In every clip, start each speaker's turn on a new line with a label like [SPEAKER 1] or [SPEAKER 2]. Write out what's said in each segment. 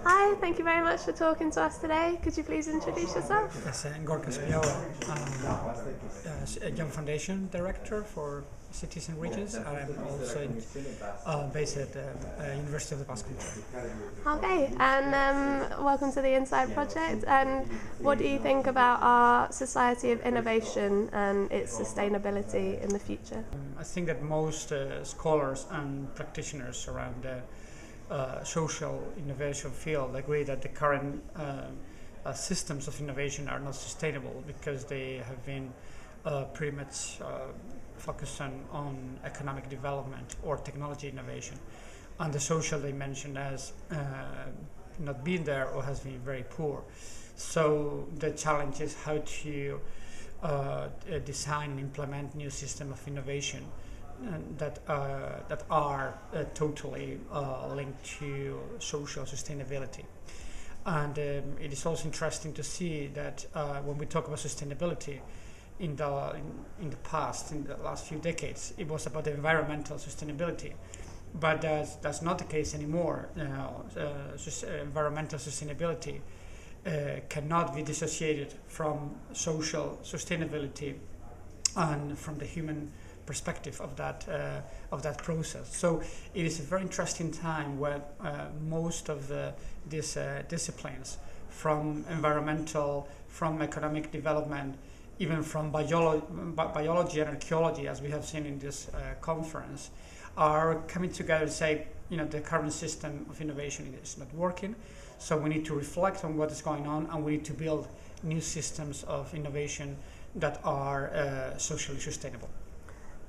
[SPEAKER 1] Hi, thank you very much for talking to us today. Could you please introduce yourself?
[SPEAKER 2] Yes, Gorka Espiau. I'm a Young Foundation Director for Cities and Regions, and I'm also based at the University of the Basque.
[SPEAKER 1] Okay, and welcome to the INSITE project. And what do you think about our society of innovation and its sustainability in the future?
[SPEAKER 2] I think that most scholars and practitioners around the social innovation field agree that the current systems of innovation are not sustainable because they have been pretty much focused on economic development or technology innovation, and the social dimension has not been there or has been very poor. So the challenge is how to design and implement new system of innovation that are totally linked to social sustainability. And it is also interesting to see that when we talk about sustainability in the past, in the last few decades, it was about environmental sustainability, but that's not the case anymore. Environmental sustainability cannot be dissociated from social sustainability and from the human perspective of that process. So it is a very interesting time where most of these disciplines, from environmental, from economic development, even from biology and archaeology, as we have seen in this conference, are coming together to say, the current system of innovation is not working, so we need to reflect on what is going on, and we need to build new systems of innovation that are socially sustainable.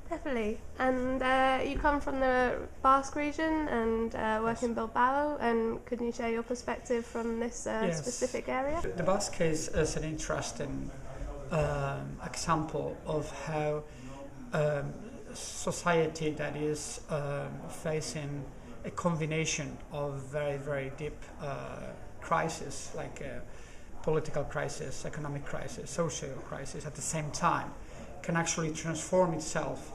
[SPEAKER 1] Definitely. And you come from the Basque region and work in Bilbao, and could you share your perspective from this specific area?
[SPEAKER 2] The Basque is an interesting example of how society that is facing a combination of very, very deep crises, like political crisis, economic crisis, social crisis at the same time, can actually transform itself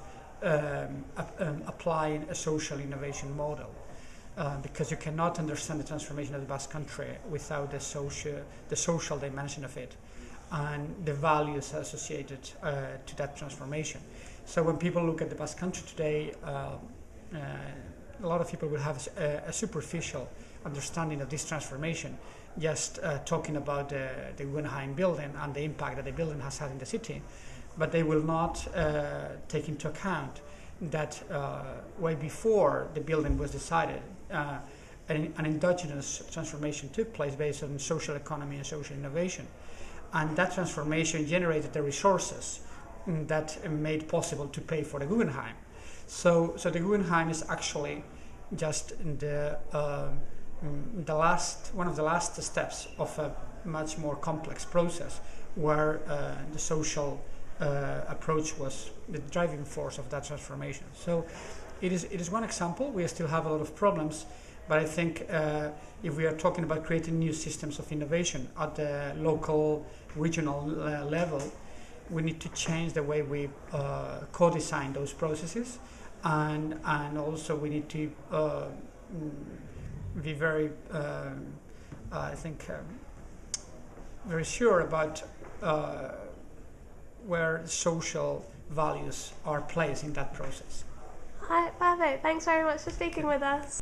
[SPEAKER 2] applying a social innovation model, because you cannot understand the transformation of the Basque country without the social dimension of it and the values associated to that transformation. So when people look at the Basque country today, a lot of people will have a superficial understanding of this transformation, just talking about the Guggenheim building and the impact that the building has had in the city, but they will not take into account that way before the building was decided, an endogenous transformation took place based on social economy and social innovation. And that transformation generated the resources that made possible to pay for the Guggenheim. So the Guggenheim is actually just one of the last steps of a much more complex process where the social approach was the driving force of that transformation. So it is one example. We still have a lot of problems, but I think if we are talking about creating new systems of innovation at the local, regional level, we need to change the way we co-design those processes, and also we need to be very, I think, very sure about where social values are placed in that process.
[SPEAKER 1] Hi, perfect. Thanks very much for speaking with us.